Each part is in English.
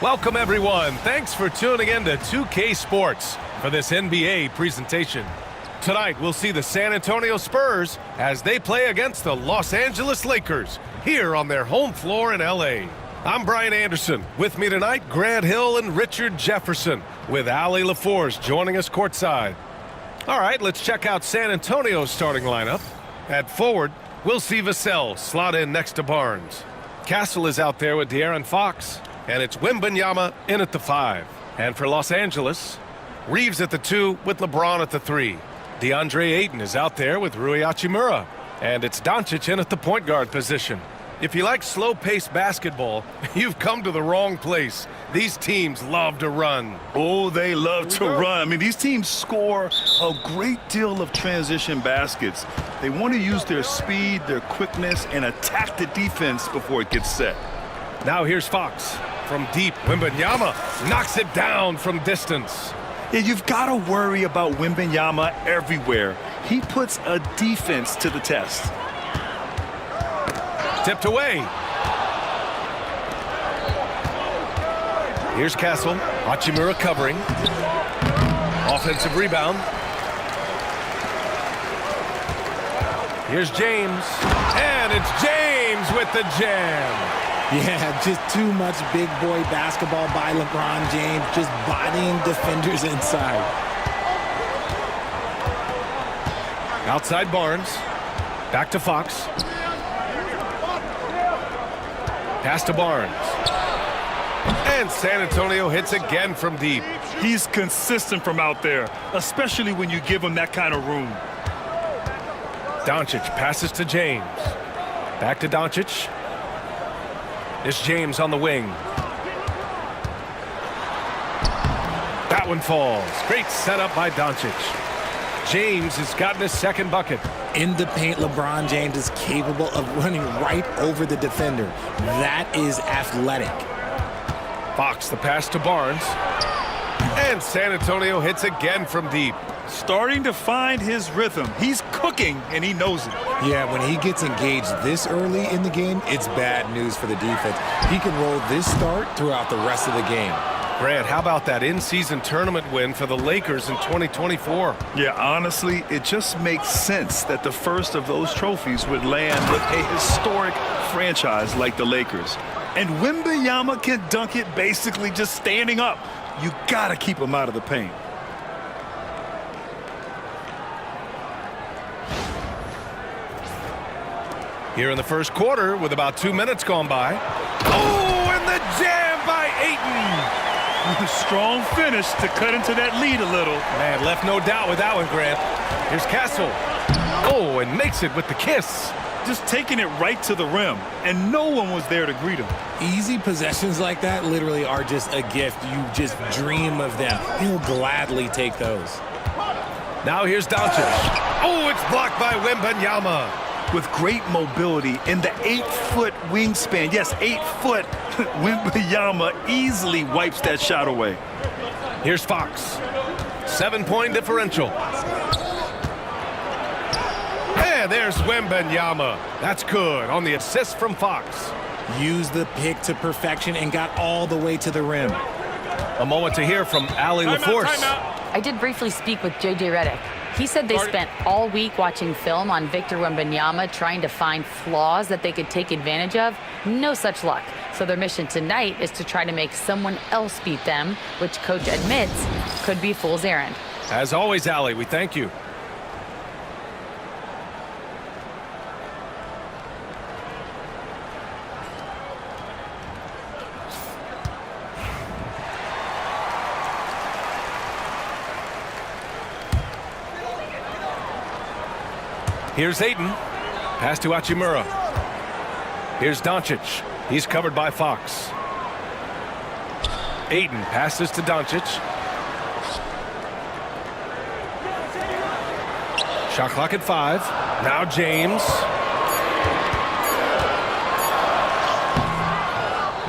Welcome, everyone. Thanks for tuning in to 2K Sports for this NBA presentation. Tonight, we'll see the San Antonio Spurs as they play against the Los Angeles Lakers here on their home floor in L.A. I'm Brian Anderson. With me tonight, Grant Hill and Richard Jefferson, with Ali LaForce joining us courtside. All right, let's check out San Antonio's starting lineup. At forward, we'll see Vassell slot in next to Barnes. Castle is out there with De'Aaron Fox. And it's Wembanyama in at the 5. And for Los Angeles, Reeves at the 2 with LeBron at the 3. DeAndre Ayton is out there with Rui Hachimura. And it's Doncic in at the point guard position. If you like slow-paced basketball, you've come to the wrong place. These teams love to run. Oh, they love to run. I mean, these teams score a great deal of transition baskets. They want to use their speed, their quickness, and attack the defense before it gets set. Now here's Fox. From deep, Wembanyama knocks it down from distance. Yeah, you've got to worry about Wembanyama everywhere. He puts a defense to the test. Tipped away. Here's Castle. Hachimura covering. Offensive rebound. Here's James. And it's James with the jam. Yeah, just too much big boy basketball by LeBron James, just bodying defenders inside. Outside Barnes. Back to Fox. Pass to Barnes. And San Antonio hits again from deep. He's consistent from out there, especially when you give him that kind of room. Doncic passes to James. Back to Doncic. It's James on the wing. That one falls. Great setup by Doncic. James has gotten his second bucket. In the paint, LeBron James is capable of running right over the defender. That is athletic. Fox, the pass to Barnes. And San Antonio hits again from deep. Starting to find his rhythm. He's cooking, and he knows it. Yeah, when he gets engaged this early in the game, it's bad news for the defense. He can roll this start throughout the rest of the game. Grant, how about that in-season tournament win for the Lakers in 2024? Yeah, honestly, it just makes sense that the first of those trophies would land with a historic franchise like the Lakers. And Wembanyama can dunk it basically just standing up. You gotta keep him out of the paint. Here in the first quarter, with about 2 minutes gone by. Oh, and the jam by Ayton! Strong finish to cut into that lead a little. Man, left no doubt with that one, Grant. Here's Castle. Oh, and makes it with the kiss. Just taking it right to the rim, and no one was there to greet him. Easy possessions like that literally are just a gift. You just dream of them. He'll gladly take those. Now here's Doncic. Oh, it's blocked by Wembanyama. With great mobility in the 8-foot wingspan. Yes, 8 foot. Wembanyama easily wipes that shot away. Here's Fox. 7-point differential. And there's Wembanyama. That's good on the assist from Fox. Used the pick to perfection and got all the way to the rim. A moment to hear from Ali LaForce. I did briefly speak with J.J. Redick. He said they spent all week watching film on Victor Wembanyama, trying to find flaws that they could take advantage of. No such luck. So their mission tonight is to try to make someone else beat them, which coach admits could be fool's errand. As always, Ali, we thank you. Here's Ayton. Pass to Hachimura. Here's Doncic. He's covered by Fox. Ayton passes to Doncic. Shot clock at 5. Now James.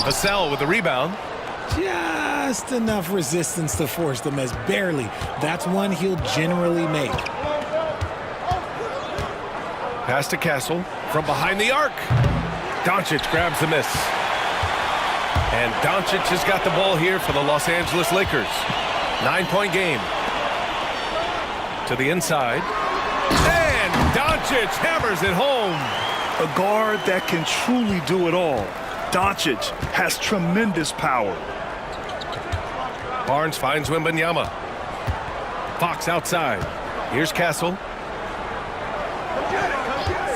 Vassell with the rebound. Just enough resistance to force the miss. Barely. That's one he'll generally make. Pass to Castle from behind the arc. Doncic grabs the miss. And Doncic has got the ball here for the Los Angeles Lakers. 9-point game. To the inside. And Doncic hammers it home. A guard that can truly do it all. Doncic has tremendous power. Barnes finds Wembanyama. Fox outside. Here's Castle.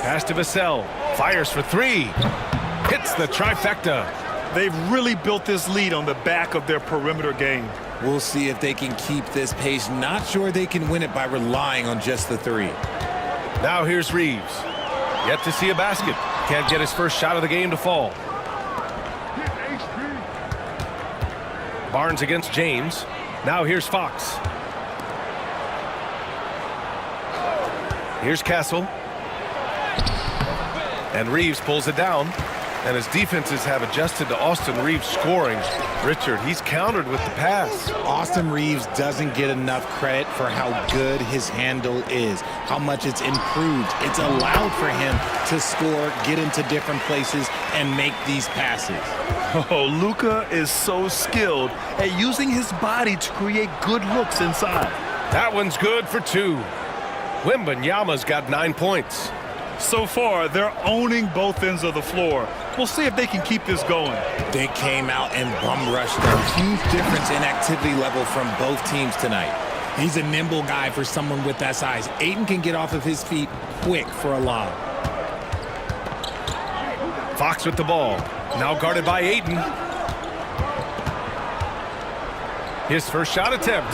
Pass to Vassell. Fires for three. Hits the trifecta. They've really built this lead on the back of their perimeter game. We'll see if they can keep this pace. Not sure they can win it by relying on just the three. Now here's Reeves. Yet to see a basket. Can't get his first shot of the game to fall. Barnes against James. Now here's Fox. Here's Castle. And Reeves pulls it down. And his defenses have adjusted to Austin Reeves scoring. Richard, he's countered with the pass. Austin Reeves doesn't get enough credit for how good his handle is, how much it's improved. It's allowed for him to score, get into different places, and make these passes. Oh, Luka is so skilled at using his body to create good looks inside. That one's good for two. Wembanyama's got 9 points. So far, they're owning both ends of the floor. We'll see if they can keep this going. They came out and bum rushed them. Huge difference in activity level from both teams tonight. He's a nimble guy for someone with that size. Ayton can get off of his feet quick for a lob. Fox with the ball. Now guarded by Ayton. His first shot attempt.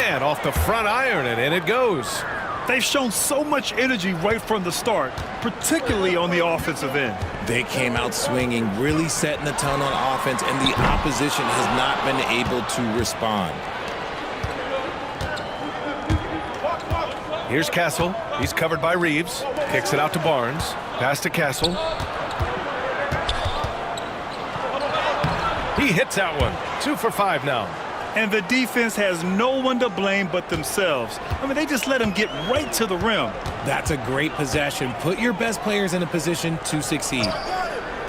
And off the front iron, and in it goes. They've shown so much energy right from the start, particularly on the offensive end. They came out swinging, really setting the tone on offense, and the opposition has not been able to respond. Here's Castle. He's covered by Reeves. Kicks it out to Barnes. Pass to Castle. He hits that one. 2 for 5 now. And the defense has no one to blame but themselves. I mean, they just let him get right to the rim. That's a great possession. Put your best players in a position to succeed.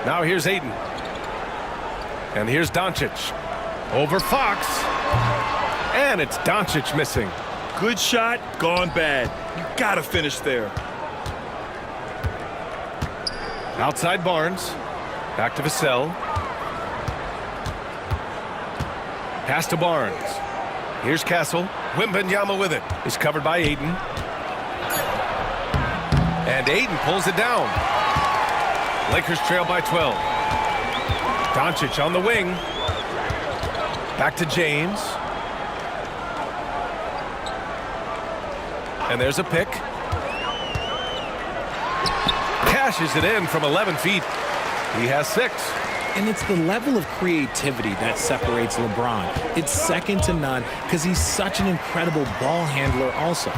Now here's Ayton. And here's Doncic. Over Fox. And it's Doncic missing. Good shot, gone bad. You gotta finish there. Outside Barnes. Back to Vassell. Pass to Barnes. Here's Castle. Wembanyama with it. He's covered by Ayton. And Ayton pulls it down. Lakers trail by 12. Doncic on the wing. Back to James. And there's a pick. Cashes it in from 11 feet. He has 6. And it's the level of creativity that separates LeBron. It's second to none because he's such an incredible ball handler also.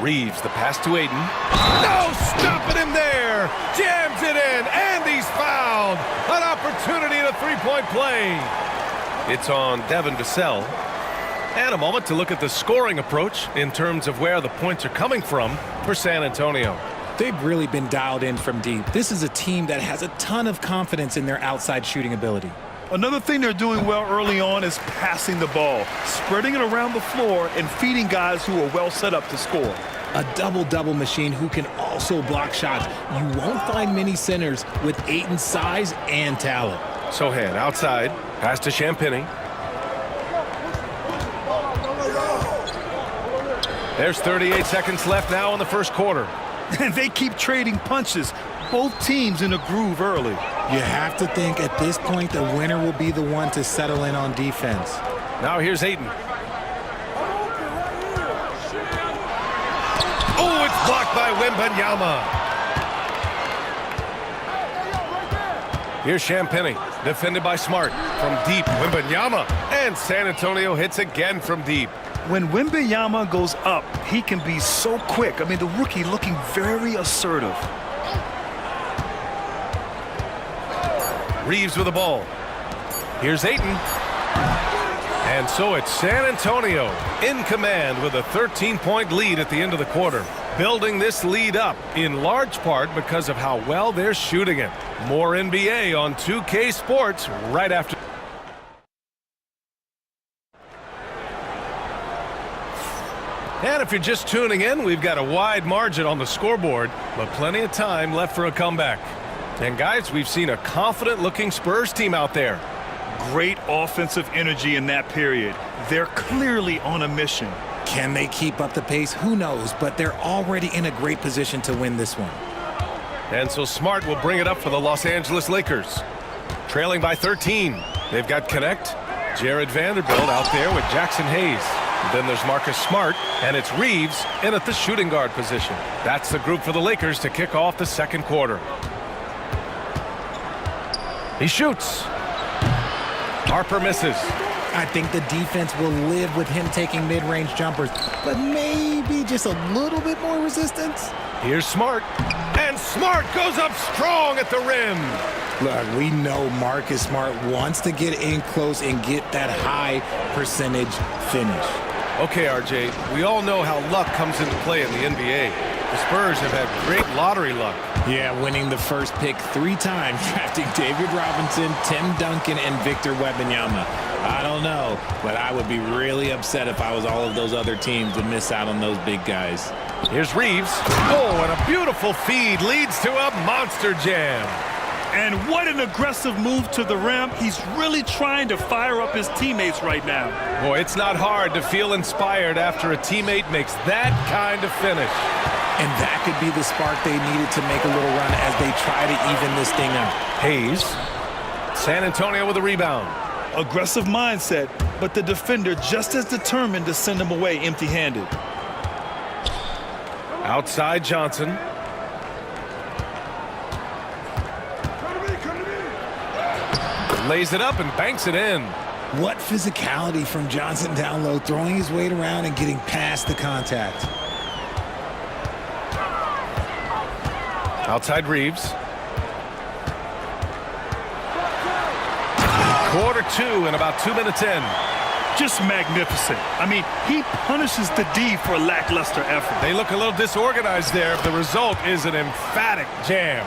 Reeves, the pass to Ayton. No, stopping him there. Jams it in, and he's fouled. An opportunity in a three-point play. It's on Devin Vassell. And a moment to look at the scoring approach in terms of where the points are coming from for San Antonio. They've really been dialed in from deep. This is a team that has a ton of confidence in their outside shooting ability. Another thing they're doing well early on is passing the ball, spreading it around the floor and feeding guys who are well set up to score. A double-double machine who can also block shots. You won't find many centers with Ayton's size and talent. Sohan outside, pass to Champagny. There's 38 seconds left now in the first quarter. And they keep trading punches. Both teams in a groove early. You have to think at this point the winner will be the one to settle in on defense. Now here's Ayton. Oh, it's blocked by Wembanyama. Here's Champagny, defended by Smart. From deep, Wembanyama. And San Antonio hits again from deep. When Wembanyama goes up, he can be so quick. I mean, the rookie looking very assertive. Reeves with the ball. Here's Ayton. And so it's San Antonio in command with a 13-point lead at the end of the quarter. building this lead up in large part because of how well they're shooting it. More NBA on 2K Sports right after. And if you're just tuning in, we've got a wide margin on the scoreboard, but plenty of time left for a comeback. And guys, we've seen a confident-looking Spurs team out there. Great offensive energy in that period. They're clearly on a mission. Can they keep up the pace? Who knows, but they're already in a great position to win this one. And so Smart will bring it up for the Los Angeles Lakers. Trailing by 13. They've got Connect, Jared Vanderbilt out there with Jackson Hayes. Then there's Marcus Smart, and it's Reeves in at the shooting guard position. That's the group for the Lakers to kick off the second quarter. He shoots. Harper misses. I think the defense will live with him taking mid-range jumpers, but maybe just a little bit more resistance. Here's Smart, and Smart goes up strong at the rim. Look, we know Marcus Smart wants to get in close and get that high percentage finish. Okay, RJ, we all know how luck comes into play in the NBA. The Spurs have had great lottery luck. Yeah, winning the first pick 3 times, drafting David Robinson, Tim Duncan, and Victor Wembanyama. I don't know, but I would be really upset if I was all of those other teams to miss out on those big guys. Here's Reeves. Oh, and a beautiful feed leads to a monster jam. And what an aggressive move to the rim. He's really trying to fire up his teammates right now. Boy, it's not hard to feel inspired after a teammate makes that kind of finish. And that could be the spark they needed to make a little run as they try to even this thing up. Hayes. San Antonio with a rebound. Aggressive mindset, but the defender just as determined to send him away empty-handed. Outside Johnson. Lays it up and banks it in. What physicality from Johnson down low, throwing his weight around and getting past the contact. Outside Reeves. Quarter 2 and about 2 minutes in. Just magnificent. I mean, he punishes the D for a lackluster effort. They look a little disorganized there. The result is an emphatic jam.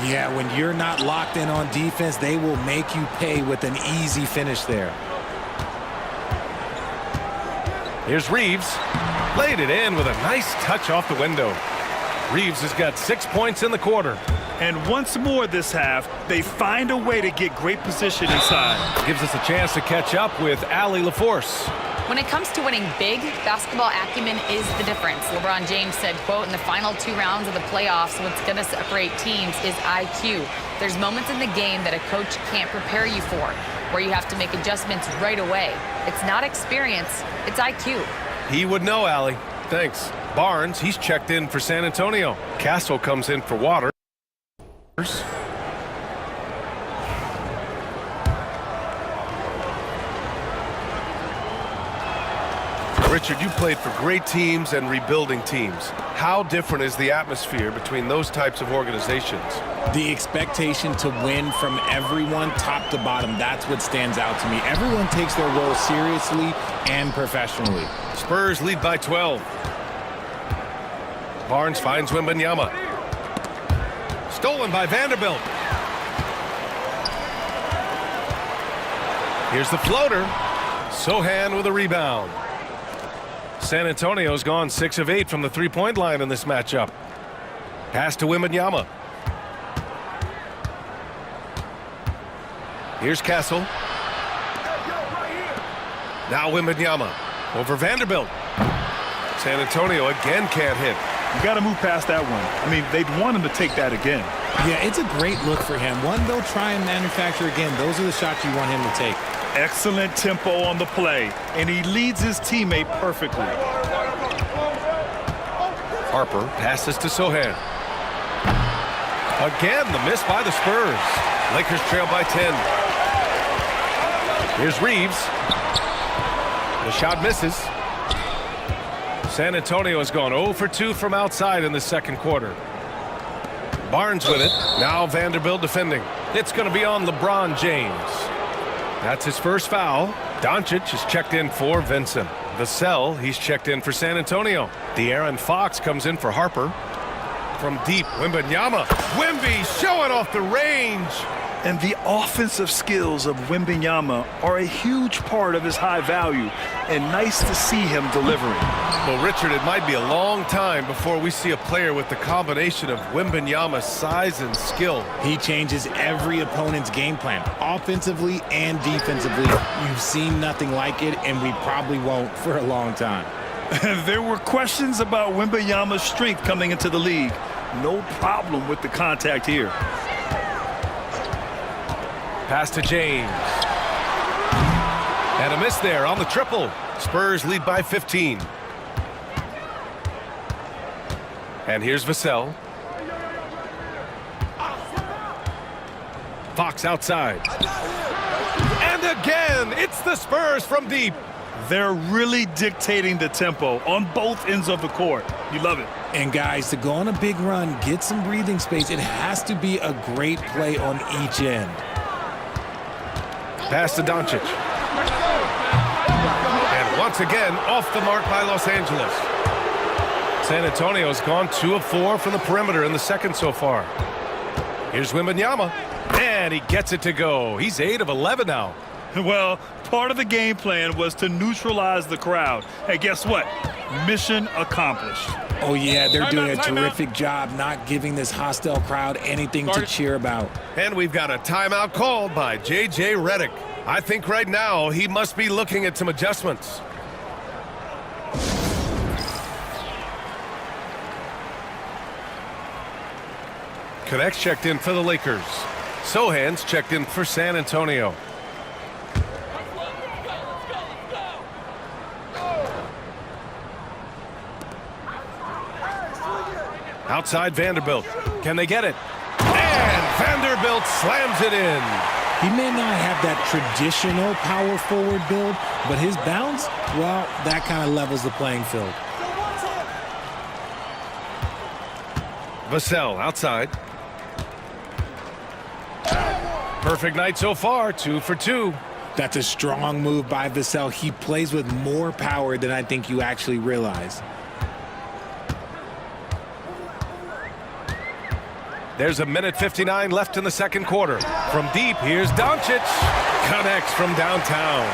Yeah, when you're not locked in on defense, they will make you pay with an easy finish there. Here's Reeves. Laid it in with a nice touch off the window. Reeves has got 6 points in the quarter. And once more this half, they find a way to get great position inside. Gives us a chance to catch up with Allie LaForce. When it comes to winning big, basketball acumen is the difference. LeBron James said, quote, in the final 2 rounds of the playoffs, what's going to separate teams is IQ. There's moments in the game that a coach can't prepare you for, where you have to make adjustments right away. It's not experience, it's IQ. He would know, Allie. Thanks. Barnes, he's checked in for San Antonio. Castle comes in for Waters. Richard, you played for great teams and rebuilding teams. How different is the atmosphere between those types of organizations? The expectation to win from everyone, top to bottom, that's what stands out to me. Everyone takes their role seriously and professionally. Spurs lead by 12. Barnes finds Wembanyama. Stolen by Vanderbilt. Here's the floater. Sohan with a rebound. San Antonio's gone 6 of 8 from the three-point line in this matchup. Pass to Wembanyama. Here's Castle. Now Wembanyama over Vanderbilt. San Antonio again can't hit. You got to move past that one. I mean, they'd want him to take that again. Yeah, it's a great look for him. One they'll try and manufacture again. Those are the shots you want him to take. Excellent tempo on the play, and he leads his teammate perfectly. Harper passes to Sohan. Again, the miss by the Spurs. Lakers trail by 10. Here's Reeves. The shot misses. San Antonio has gone 0 for 2 from outside in the second quarter. Barnes with it. Now Vanderbilt defending. It's going to be on LeBron James. That's his first foul. Doncic is checked in for Vincent. Vassell, he's checked in for San Antonio. De'Aaron Fox comes in for Harper. From deep, Wembanyama. Wemby showing off the range. And the offensive skills of Wembanyama are a huge part of his high value, and nice to see him delivering. Well, Richard, it might be a long time before we see a player with the combination of Wembanyama's size and skill. He changes every opponent's game plan, offensively and defensively. You've seen nothing like it, and we probably won't for a long time. There were questions about Wembanyama's strength coming into the league. No problem with the contact here. Pass to James. And a miss there on the triple. Spurs lead by 15. And here's Vassell. Fox outside. And again, it's the Spurs from deep. They're really dictating the tempo on both ends of the court. You love it. And guys, to go on a big run, get some breathing space, it has to be a great play on each end. Pass to Doncic. And once again, off the mark by Los Angeles. San Antonio's gone 2 of 4 from the perimeter in the second so far. Here's Wembanyama. And he gets it to go. He's 8 of 11 now. Well, part of the game plan was to neutralize the crowd. Hey, guess what? Mission accomplished. Oh, yeah, they're doing a terrific job not giving this hostile crowd anything to cheer about. And we've got a timeout called by J.J. Redick. I think right now he must be looking at some adjustments. Connects checked in for the Lakers. Sohan's checked in for San Antonio. Outside Vanderbilt. Can they get it? And Vanderbilt slams it in. He may not have that traditional power forward build, but his bounce, well, that kind of levels the playing field. Vassell outside. Perfect night so far, 2 for 2. That's a strong move by Vassell. He plays with more power than I think you actually realize. There's a minute 59 left in the second quarter. From deep, here's Doncic. Connects from downtown.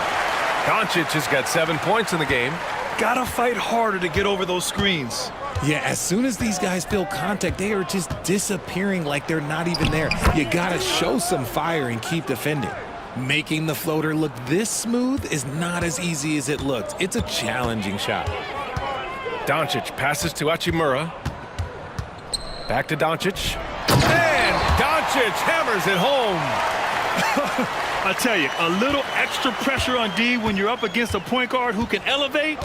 Doncic has got 7 points in the game. Gotta fight harder to get over those screens. Yeah, as soon as these guys feel contact, they are just disappearing like they're not even there. You gotta show some fire and keep defending. Making the floater look this smooth is not as easy as it looks. It's a challenging shot. Doncic passes to Hachimura. Back to Doncic. And Doncic hammers it home. I tell you, a little extra pressure on D when you're up against a point guard who can elevate.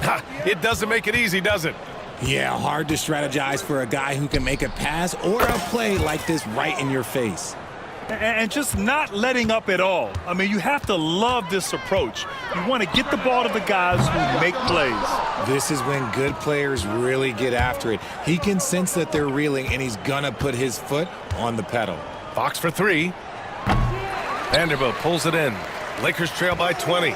It doesn't make it easy, does it? Yeah, hard to strategize for a guy who can make a pass or a play like this right in your face. And just not letting up at all. I mean, you have to love this approach. You want to get the ball to the guys who make plays. This is when good players really get after it. He can sense that they're reeling, and he's going to put his foot on the pedal. Fox for 3. Vanderbilt pulls it in. Lakers trail by 20.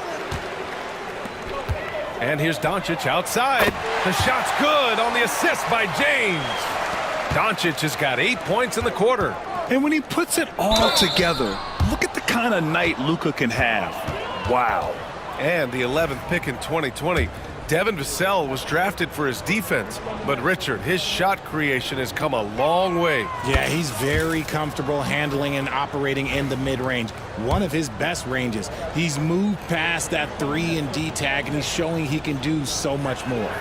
And here's Doncic outside. The shot's good on the assist by James. Doncic has got 8 points in the quarter. And when he puts it all together, look at the kind of night Luka can have. Wow. And the 11th pick in 2020. Devin Vassell was drafted for his defense, but Richard, his shot creation has come a long way. Yeah, he's very comfortable handling and operating in the mid-range. One of his best ranges. He's moved past that 3 and D tag, and he's showing he can do so much more.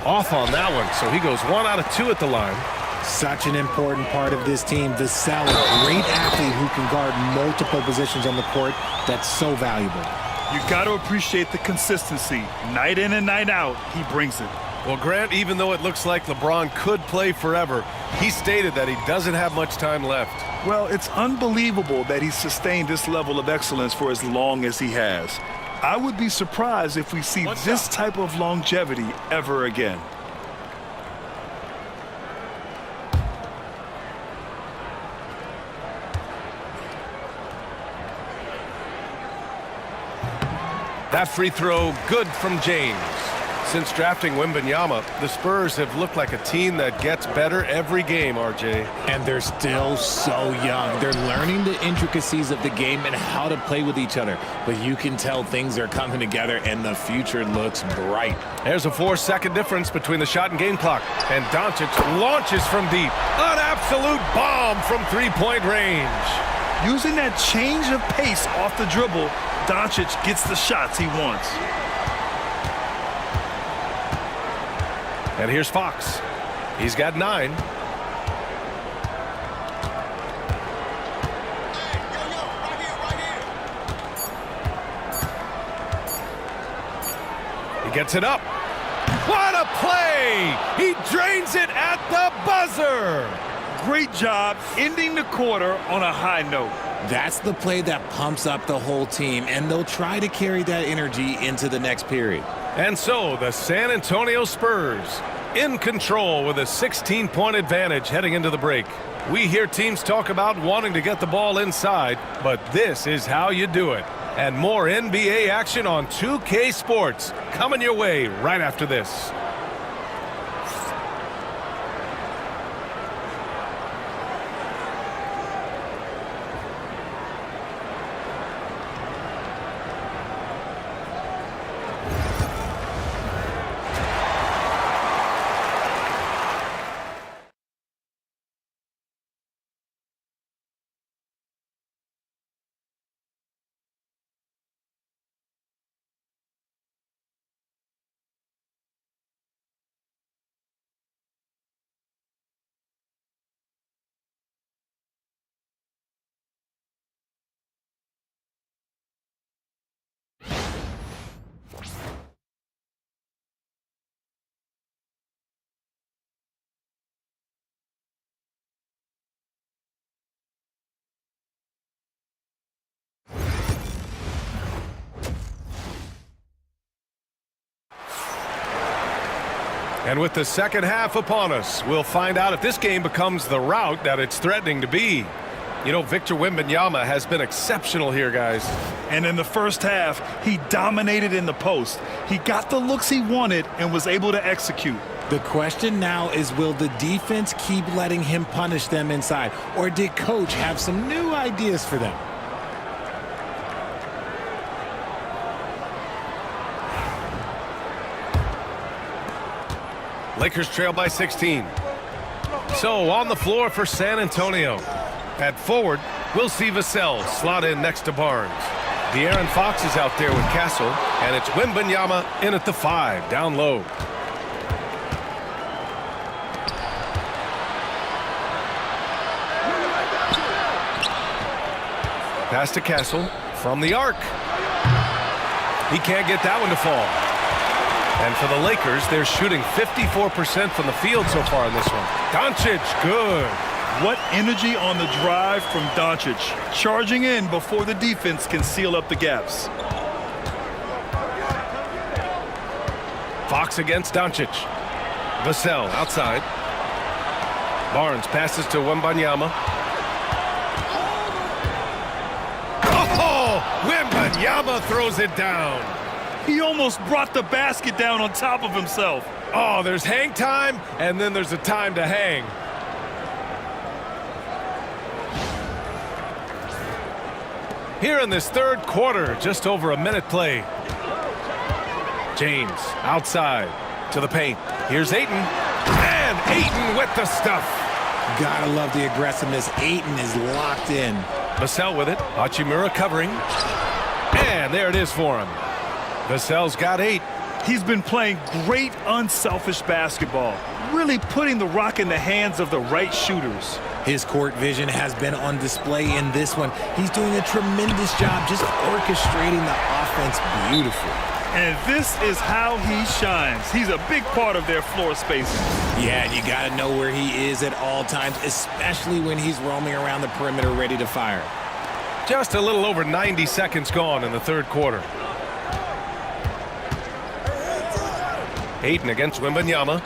Off on that one, so he goes 1 out of 2 at the line. Such an important part of this team. Vassell, a great athlete who can guard multiple positions on the court. That's so valuable. You got to appreciate the consistency. Night in and night out, he brings it. Well, Grant, even though it looks like LeBron could play forever, he stated that he doesn't have much time left. Well, it's unbelievable that he's sustained this level of excellence for as long as he has. I would be surprised if we see this type of longevity ever again. That free throw, good from James. Since drafting Wembanyama, the Spurs have looked like a team that gets better every game, RJ. And they're still so young. They're learning the intricacies of the game and how to play with each other. But you can tell things are coming together, and the future looks bright. There's a 4-second difference between the shot and game clock. And Doncic launches from deep. An absolute bomb from three-point range. Using that change of pace off the dribble, Doncic gets the shots he wants. And here's Fox. He's got 9. He gets it up. What a play! He drains it at the buzzer. Great job ending the quarter on a high note. That's the play that pumps up the whole team, and they'll try to carry that energy into the next period. And so the San Antonio Spurs in control with a 16-point advantage heading into the break. We hear teams talk about wanting to get the ball inside, but this is how you do it. And more NBA action on 2K Sports coming your way right after this. And with the second half upon us, we'll find out if this game becomes the rout that it's threatening to be. You know, Victor Wembanyama has been exceptional here, guys. And in the first half, he dominated in the post. He got the looks he wanted and was able to execute. The question now is, will the defense keep letting him punish them inside, or did Coach have some new ideas for them? Lakers trail by 16. So on the floor for San Antonio. At forward, we'll see Vassell slot in next to Barnes. De'Aaron Fox is out there with Castle, and it's Wembanyama in at the 5, down low. Pass to Castle from the arc. He can't get that one to fall. And for the Lakers, they're shooting 54% from the field so far in this one. Doncic, good. What energy on the drive from Doncic, charging in before the defense can seal up the gaps. Fox against Doncic. Vassell outside. Barnes passes to Wembanyama. Oh, Wembanyama throws it down. He almost brought the basket down on top of himself. Oh, there's hang time, and then there's a time to hang. Here in this third quarter, just over a minute play. James outside to the paint. Here's Ayton. And Ayton with the stuff. Gotta love the aggressiveness. Ayton is locked in. Vassell with it. Hachimura covering. And there it is for him. Vassell's got 8. He's been playing great unselfish basketball, really putting the rock in the hands of the right shooters. His court vision has been on display in this one. He's doing a tremendous job just orchestrating the offense beautifully. And this is how he shines. He's a big part of their floor spacing. Yeah, and you got to know where he is at all times, especially when he's roaming around the perimeter ready to fire. Just a little over 90 seconds gone in the third quarter. Ayton against Wembanyama.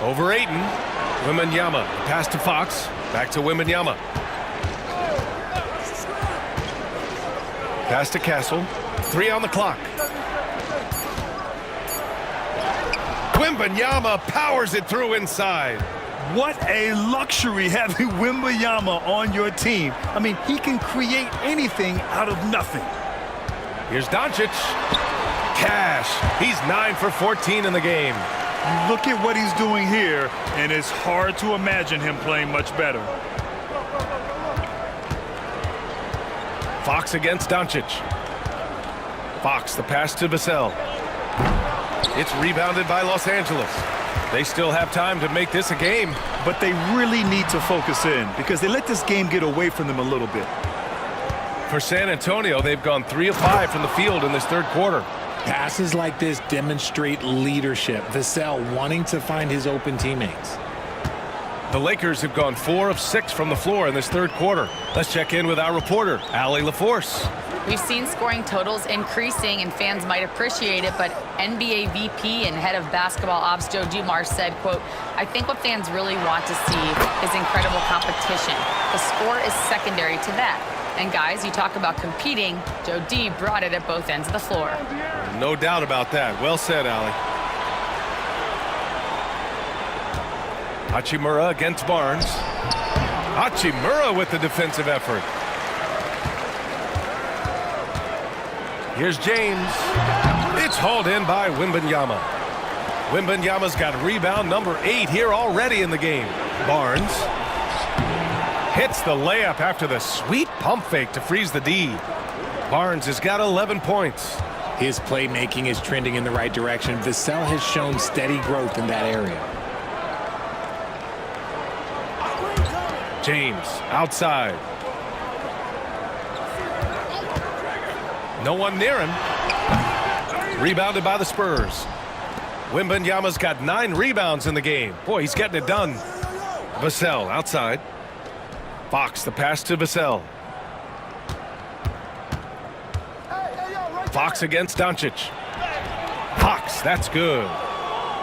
Over Ayton. Wembanyama. Pass to Fox. Back to Wembanyama. Pass to Castle. 3 on the clock. Wembanyama powers it through inside. What a luxury having Wembanyama on your team. I mean, he can create anything out of nothing. Here's Doncic. Cash. He's 9 for 14 in the game. Look at what he's doing here, and it's hard to imagine him playing much better. Fox against Doncic. Fox, the pass to Vassell. It's rebounded by Los Angeles. They still have time to make this a game. But they really need to focus in because they let this game get away from them a little bit. For San Antonio, they've gone 3 of 5 from the field in this third quarter. Passes like this demonstrate leadership. Vassell wanting to find his open teammates. The Lakers have gone 4 of 6 from the floor in this third quarter. Let's check in with our reporter, Allie LaForce. We've seen scoring totals increasing, and fans might appreciate it, but NBA VP and head of basketball ops Joe Dumars said, quote, "I think what fans really want to see is incredible competition. The score is secondary to that. And guys, you talk about competing, Joe D brought it at both ends of the floor." No doubt about that. Well said, Allie. Hachimura against Barnes. Hachimura with the defensive effort. Here's James. It's hauled in by Wembanyama. Wembanyama's got rebound number 8 here already in the game. Barnes hits the layup after the sweet pump fake to freeze the D. Barnes has got 11 points. His playmaking is trending in the right direction. Vassell has shown steady growth in that area. James outside. No one near him. Rebounded by the Spurs. Wembanyama's got 9 rebounds in the game. Boy, he's getting it done. Vassell outside. Fox, the pass to Vassell. Fox against Doncic. Fox, that's good.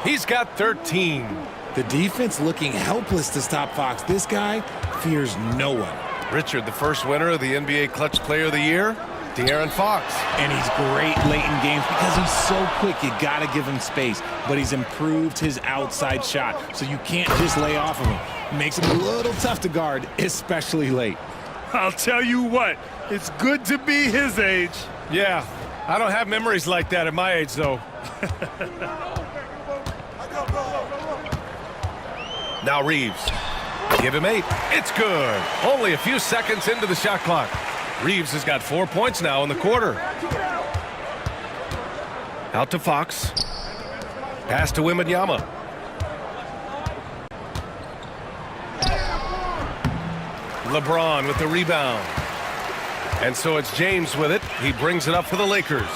He's got 13. The defense looking helpless to stop Fox. This guy fears no one. Richard, the first winner of the NBA Clutch Player of the Year, De'Aaron Fox. And he's great late in games because he's so quick. You got to give him space. But he's improved his outside shot, so you can't just lay off of him. Makes him a little tough to guard, especially late. I'll tell you what, it's good to be his age. Yeah, I don't have memories like that at my age, though. Now Reeves. Give him 8. It's good. Only a few seconds into the shot clock. Reeves has got 4 points now in the quarter. Out to Fox. Pass to Wembanyama. LeBron with the rebound. And so it's James with it. He brings it up for the Lakers.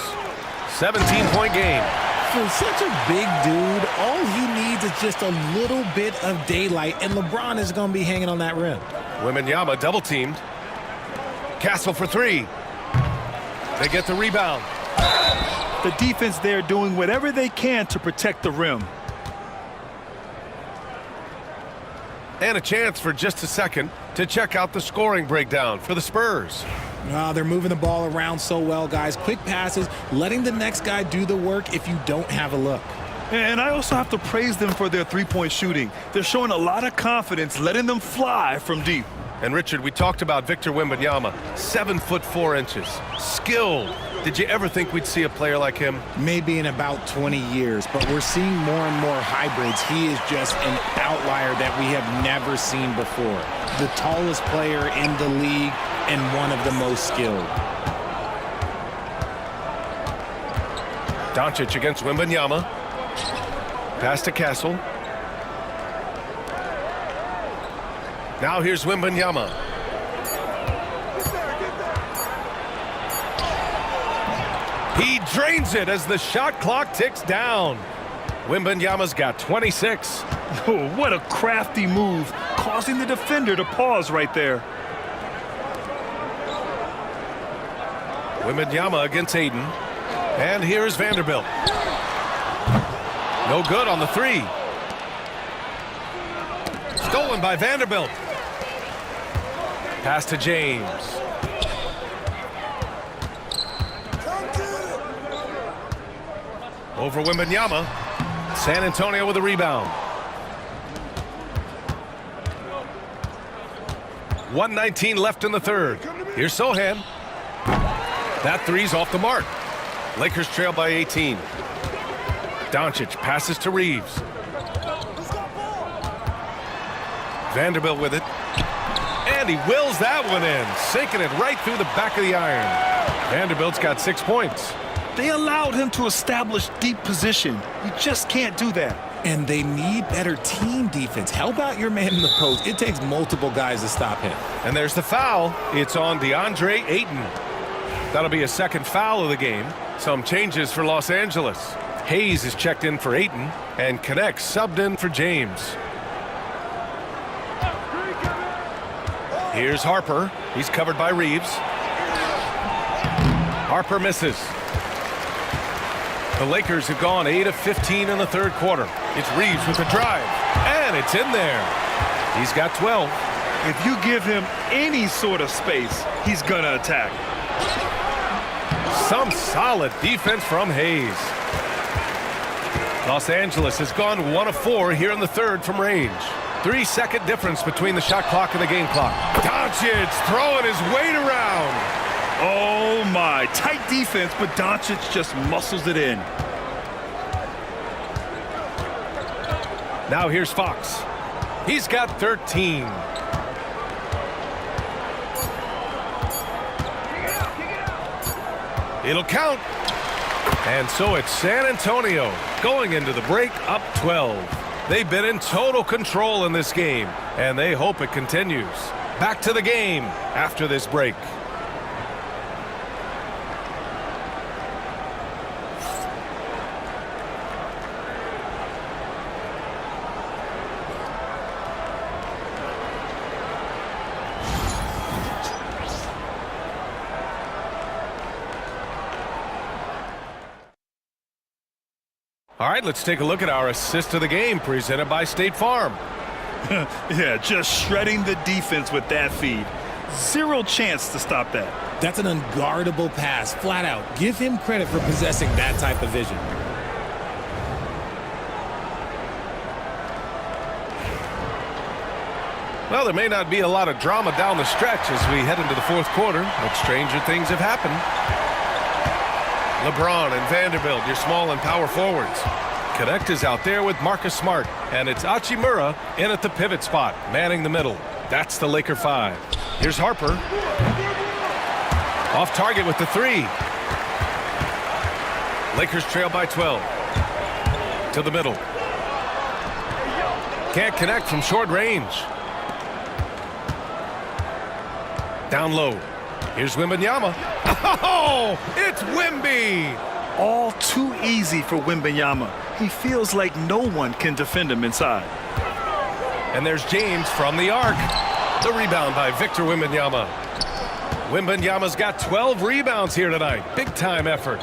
17-point game. For such a big dude, all he needs is just a little bit of daylight, and LeBron is going to be hanging on that rim. Wembanyama double-teamed. Castle for 3. They get the rebound. The defense there doing whatever they can to protect the rim. And a chance for just a second to check out the scoring breakdown for the Spurs. They're moving the ball around so well, guys. Quick passes, letting the next guy do the work if you don't have a look. And I also have to praise them for their three-point shooting. They're showing a lot of confidence, letting them fly from deep. And Richard, we talked about Victor Wembanyama, 7 foot 4 inches, skilled. Did you ever think we'd see a player like him? Maybe in about 20 years, but we're seeing more and more hybrids. He is just an outlier that we have never seen before. The tallest player in the league and one of the most skilled. Doncic against Wembanyama. Pass to Castle. Now here's Wembanyama. He drains it as the shot clock ticks down. Wembanyama's got 26. Oh, what a crafty move, causing the defender to pause right there. Wembanyama against Aiden. And here's Vanderbilt. No good on the 3. Stolen by Vanderbilt. Pass to James. Over Wembanyama. San Antonio with a rebound. 1:19 left in the third. Here's Sohan. That three's off the mark. Lakers trail by 18. Doncic passes to Reeves. Vanderbilt with it. And he wills that one in, sinking it right through the back of the iron. Vanderbilt's got 6 points. They allowed him to establish deep position. You just can't do that. And they need better team defense. Help out your man in the post. It takes multiple guys to stop him. And there's the foul. It's on DeAndre Ayton. That'll be a second foul of the game. Some changes for Los Angeles. Hayes is checked in for Ayton, and connects subbed in for James. Here's Harper. He's covered by Reeves. Harper misses. The Lakers have gone 8 of 15 in the third quarter. It's Reeves with the drive, and it's in there. He's got 12. If you give him any sort of space, he's gonna attack. Some solid defense from Hayes. Los Angeles has gone 1 of 4 here in the third from range. 3-second difference between the shot clock and the game clock. Doncic throwing his weight around. Oh my, tight defense, but Doncic just muscles it in. Now here's Fox. He's got 13. It'll count. And so it's San Antonio going into the break up 12. They've been in total control in this game, and they hope it continues. Back to the game after this break. All right, let's take a look at our assist of the game presented by State Farm. Yeah, just shredding the defense with that feed. Zero chance to stop that. That's an unguardable pass, flat out. Give him credit for possessing that type of vision. Well, there may not be a lot of drama down the stretch as we head into the fourth quarter, but stranger things have happened. LeBron and Vanderbilt, your small and power forwards. Connect is out there with Marcus Smart, and it's Hachimura in at the pivot spot, manning the middle. That's the Laker 5. Here's Harper. Off target with the 3. Lakers trail by 12. To the middle. Can't connect from short range. Down low. Here's Wembanyama. Oh, it's Wemby. All too easy for Wembanyama. He feels like no one can defend him inside. And there's James from the arc. The rebound by Victor Wembanyama. Wembanyama's got 12 rebounds here tonight. Big time effort.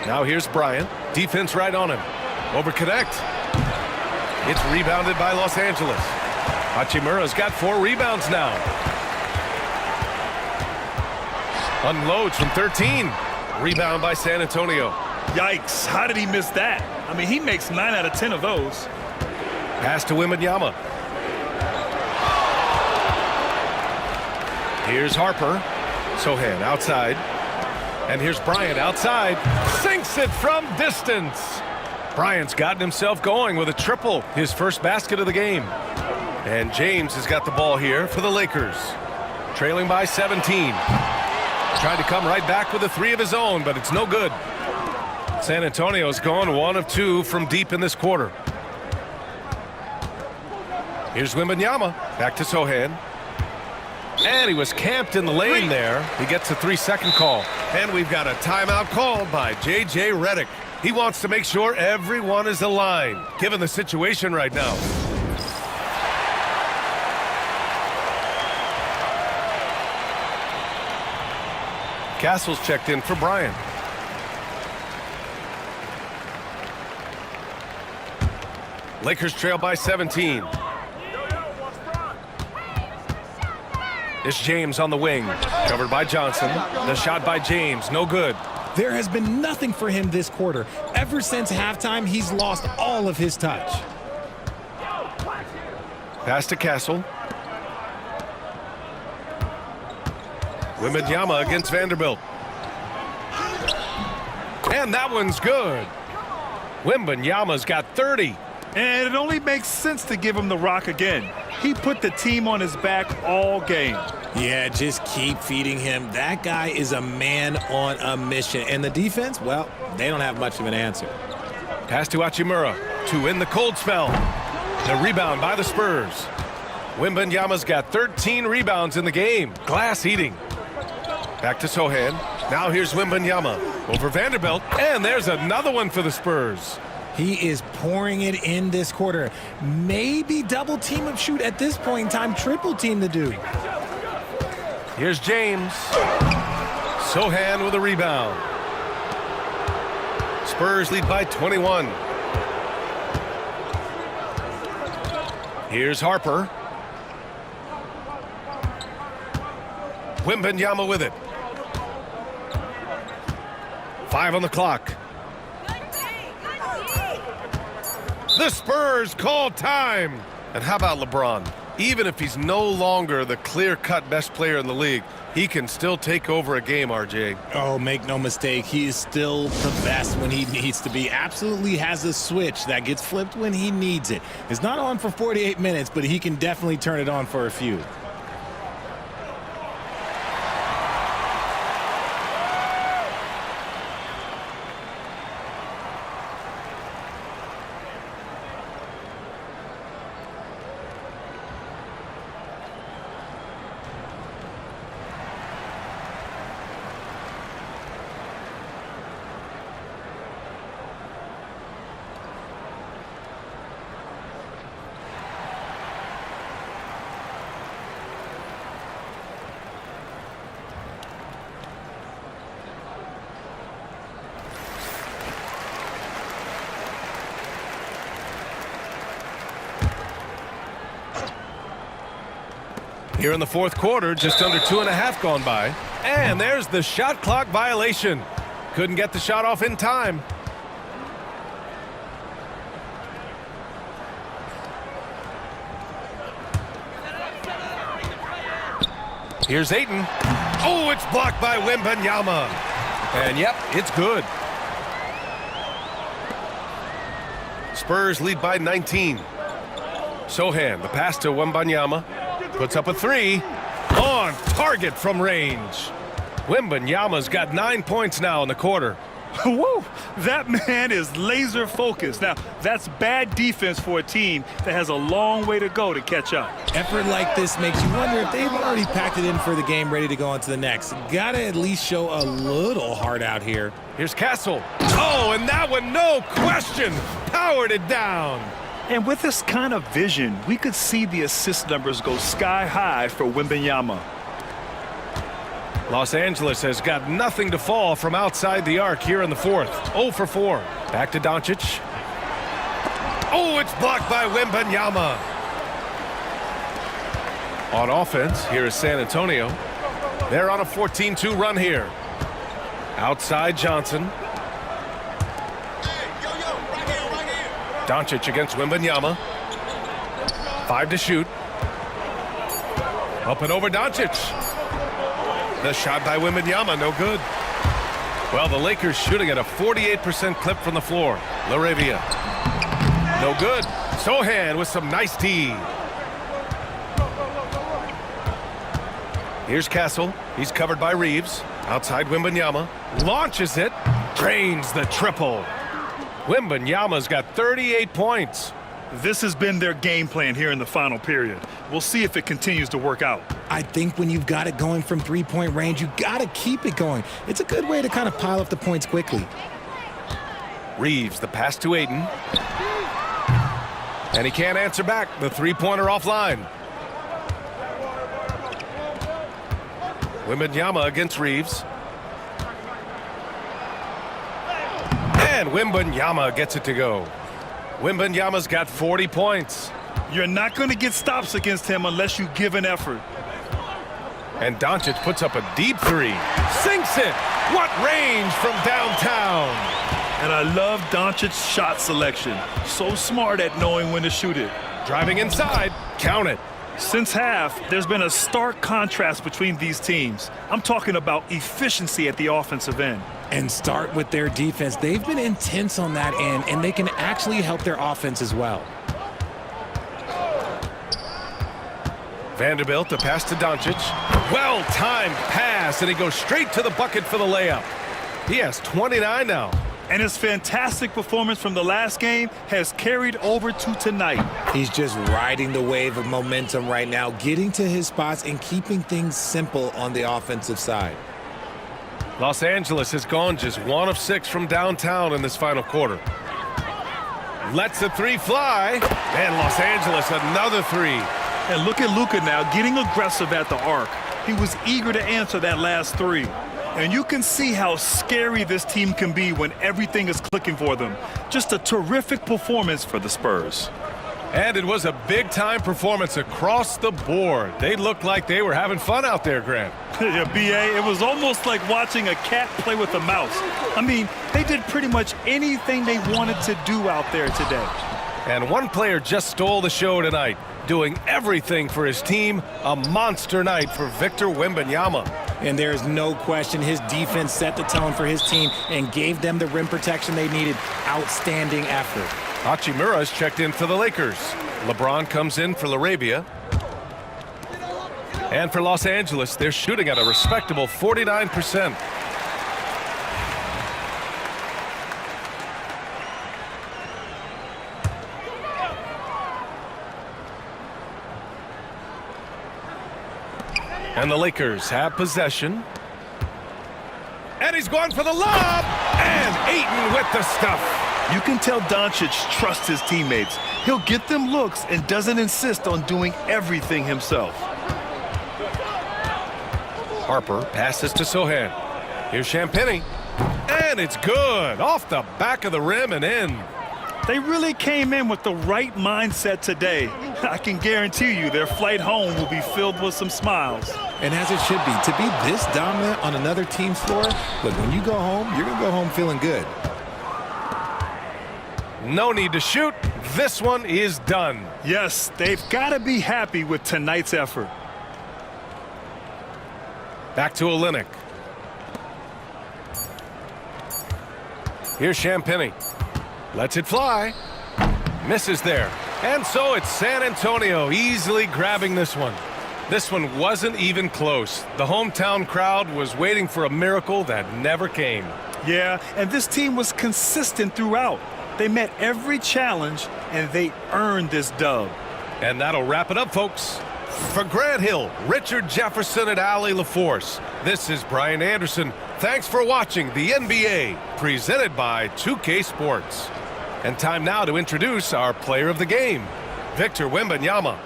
Now here's Bryant. Defense right on him. Over connect. It's rebounded by Los Angeles. Hachimura's got 4 rebounds now. Unloads from 13. Rebound by San Antonio. Yikes, how did he miss that? I mean, he makes 9 out of 10 of those. Pass to Wembanyama. Here's Harper. Sohan outside. And here's Bryant outside. Sinks it from distance. Bryant's gotten himself going with a triple. His first basket of the game. And James has got the ball here for the Lakers. Trailing by 17. Tried to come right back with a 3 of his own, but it's no good. San Antonio's gone 1 of 2 from deep in this quarter. Here's Wembanyama. Back to Sohan. And he was camped in the lane there. He gets a 3-second call. And we've got a timeout called by J.J. Redick. He wants to make sure everyone is aligned, given the situation right now. Castle's checked in for Bryant. Lakers trail by 17. It's James on the wing. Covered by Johnson. The shot by James. No good. There has been nothing for him this quarter. Ever since halftime, he's lost all of his touch. Pass to Castle. Wembanyama against Vanderbilt. And that one's good. Wembanyama's got 30. And it only makes sense to give him the rock again. He put the team on his back all game. Yeah, just keep feeding him. That guy is a man on a mission. And the defense, well, they don't have much of an answer. Pass to Hachimura to end the cold spell. The rebound by the Spurs. Wembanyama's got 13 rebounds in the game. Glass eating. Back to Sohan. Now here's Wembanyama over Vanderbilt. And there's another one for the Spurs. He is pouring it in this quarter. Maybe double team him shoot at this point in time. Triple team the dude. Here's James. Sohan with a rebound. Spurs lead by 21. Here's Harper. Wembanyama with it. 5 on the clock. The Spurs call time. And how about LeBron? Even if he's no longer the clear-cut best player in the league, he can still take over a game, RJ. Oh, make no mistake. He is still the best when he needs to be. Absolutely has a switch that gets flipped when he needs it. It's not on for 48 minutes, but he can definitely turn it on for a few. Here in the fourth quarter, just under 2.5 gone by. And there's the shot clock violation. Couldn't get the shot off in time. Here's Ayton. Oh, it's blocked by Wembanyama. And yep, it's good. Spurs lead by 19. Sohan, the pass to Wembanyama. Puts up a 3. On target from range. Wembanyama's got 9 points now in the quarter. Woo! That man is laser focused. Now, that's bad defense for a team that has a long way to go to catch up. Effort like this makes you wonder if they've already packed it in for the game, ready to go on to the next. Gotta at least show a little heart out here. Here's Castle. Oh, and that one, no question, powered it down. And with this kind of vision, we could see the assist numbers go sky high for Wembanyama. Los Angeles has got nothing to fall from outside the arc here in the fourth. 0 for 4. Back to Doncic. Oh, it's blocked by Wembanyama. On offense, here is San Antonio. They're on a 14-2 run here. Outside Johnson. Doncic against Wembanyama. 5 to shoot. Up and over Doncic. The shot by Wembanyama, no good. Well, the Lakers shooting at a 48% clip from the floor. LaRavia. No good. Sohan with some nice D. Here's Castle. He's covered by Reeves. Outside Wembanyama. Launches it. Drains the triple. Wembanyama's got 38 points. This has been their game plan here in the final period. We'll see if it continues to work out. I think when you've got it going from three-point range, you got to keep it going. It's a good way to kind of pile up the points quickly. Reeves, the pass to Ayton. And he can't answer back. The three-pointer offline. Wembanyama against Reeves. And Wembanyama gets it to go. Wembanyama's got 40 points. You're not going to get stops against him unless you give an effort. And Doncic puts up a deep 3. Sinks it. What range from downtown. And I love Doncic's shot selection. So smart at knowing when to shoot it. Driving inside, count it. Since half, there's been a stark contrast between these teams. I'm talking about efficiency at the offensive end. And start with their defense. They've been intense on that end, and they can actually help their offense as well. Vanderbilt to pass to Doncic. Well-timed pass, and he goes straight to the bucket for the layup. He has 29 now. And his fantastic performance from the last game has carried over to tonight. He's just riding the wave of momentum right now, getting to his spots and keeping things simple on the offensive side. Los Angeles has gone just 1 of 6 from downtown in this final quarter. Lets the three fly, and Los Angeles another three. And look at Luka now getting aggressive at the arc. He was eager to answer that last three. And you can see how scary this team can be when everything is clicking for them. Just a terrific performance for the Spurs. And it was a big-time performance across the board. They looked like they were having fun out there, Grant. Yeah, B.A., it was almost like watching a cat play with a mouse. I mean, they did pretty much anything they wanted to do out there today. And one player just stole the show tonight, doing everything for his team. A monster night for Victor Wembanyama. And there's no question his defense set the tone for his team and gave them the rim protection they needed. Outstanding effort. Hachimura's checked in for the Lakers. LeBron comes in for LaRabia. And for Los Angeles, they're shooting at a respectable 49%. And the Lakers have possession. And he's going for the lob. And Ayton with the stuff. You can tell Doncic trusts his teammates. He'll get them looks and doesn't insist on doing everything himself. Harper passes to Sohan. Here's Champagnie. And it's good. Off the back of the rim and in. They really came in with the right mindset today. I can guarantee you their flight home will be filled with some smiles. And as it should be, to be this dominant on another team's floor, look, when you go home, you're going to go home feeling good. No need to shoot. This one is done. Yes, they've got to be happy with tonight's effort. Back to Olynyk. Here's Champagnie. Lets it fly. Misses there. And so it's San Antonio easily grabbing this one. This one wasn't even close. The hometown crowd was waiting for a miracle that never came. Yeah, and this team was consistent throughout. They met every challenge, and they earned this dub. And that'll wrap it up, folks. For Grant Hill, Richard Jefferson, and Allie LaForce, this is Brian Anderson. Thanks for watching the NBA, presented by 2K Sports. And time now to introduce our player of the game, Victor Wembanyama.